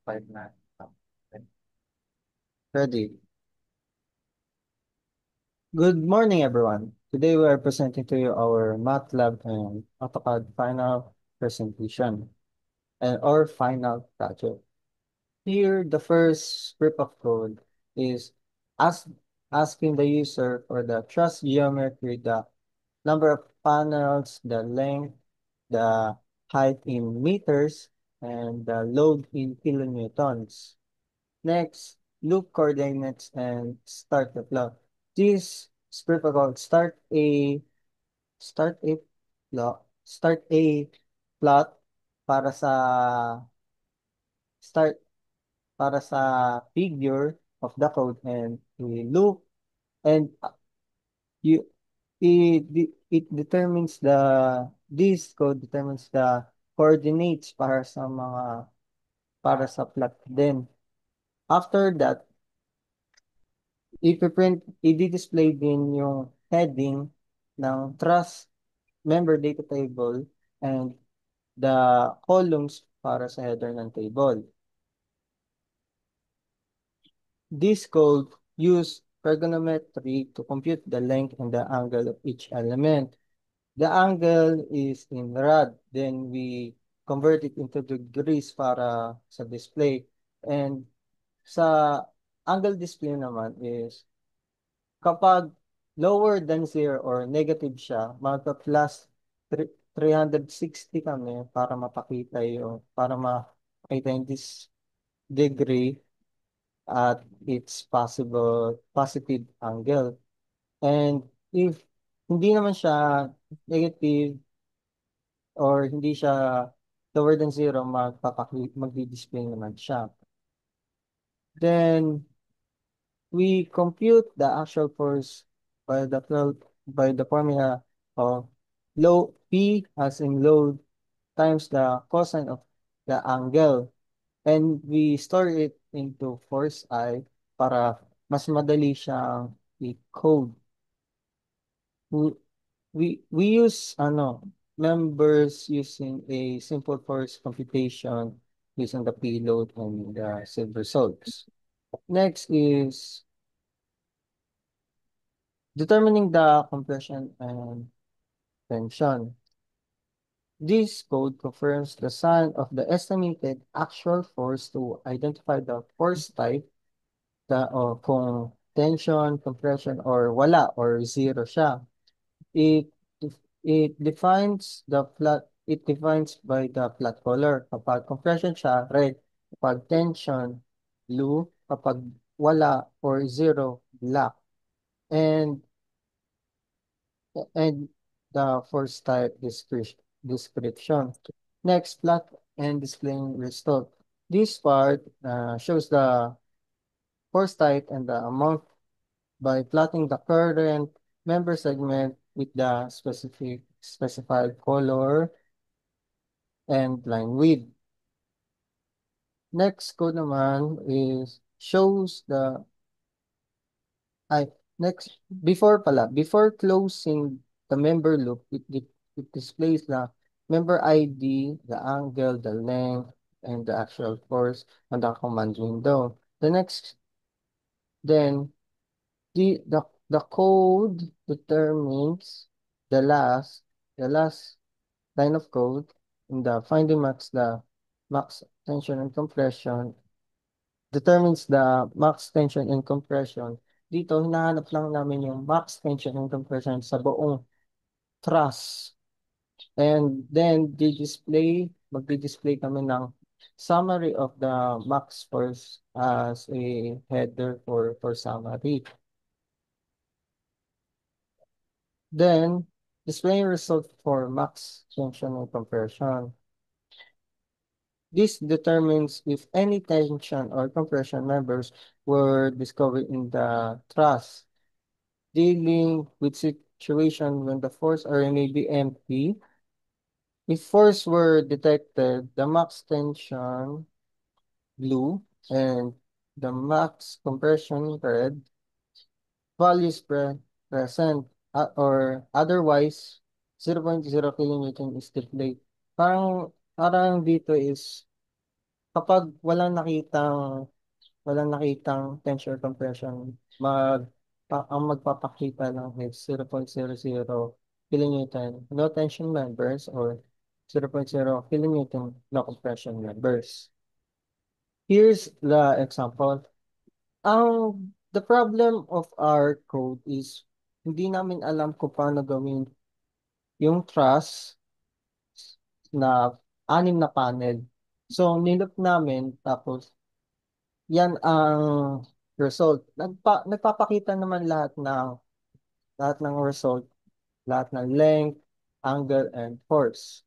Five na. Ready. Good morning, everyone. Today we are presenting to you our MATLAB and AutoCAD final presentation and our final project. Here, the first script of code is ask, asking the user for the truss geometry, the number of panels, the length, the height in meters, and the load in kilonewtons. Next, loop coordinates and start the plot. This script about start a start a plot para sa start para sa figure of the code and a loop and you it determines this code determines the coordinates para sa plot din. After that, i-display din yung heading ng trust member data table and the columns para sa header ng table. This code use trigonometry to compute the length and the angle of each element. The angle is in rad, then we convert it into degrees para sa display. And sa angle display naman is kapag lower than 0 or negative siya, magpa-plus 360 kami para makita yung this degree at its possible positive angle. And if hindi naman siya negative or hindi siya lower than 0, magdi-display naman siya. Then, we compute the actual force by the formula of low P as in load times the cosine of the angle. And we store it into force I para mas madali siyang i-code. We, we use members using a simple force computation using the payload and the set results. Next is determining the compression and tension. This code confirms the sign of the estimated actual force to identify the force type, kung tension, compression, or wala, or zero siya. It, it defines by the flat color. Kapag compression siya, red. Kapag tension, blue. Kapag wala or zero, black. And and the first type description. Next, plot and displaying result. This part shows the first type and the amount by plotting the current member segment with the specified color and line width. Next code naman is shows the Ay, next, before closing the member loop, it displays the member ID, the angle, the length, and the actual force on the command window. Then the code determines the last, the last line of code in the finding the max tension and compression determines the max tension and compression. Dito, hinahanap lang namin yung max tension and compression sa buong truss. And then, magdi-display kami ng summary of the max force as a header for summary. Then, display result for max tension and compression. This determines if any tension or compression members were discovered in the truss. Dealing with situation when the force area may be empty. If force were detected, the max tension blue and the max compression red values present or otherwise 0.0 kilonewton is displayed. Parang dito is kapag walang nakitang tension or compression, ang magpapakita lang is 0.00 kilonewton no tension members or 0.0 kilonewton no compression members. Here's the example. The problem of our code is hindi namin alam kung paano gawin yung truss na anim na panel. So, nilop namin tapos yan ang result. Nagpapakita naman lahat ng result, lahat ng length, angle, and force.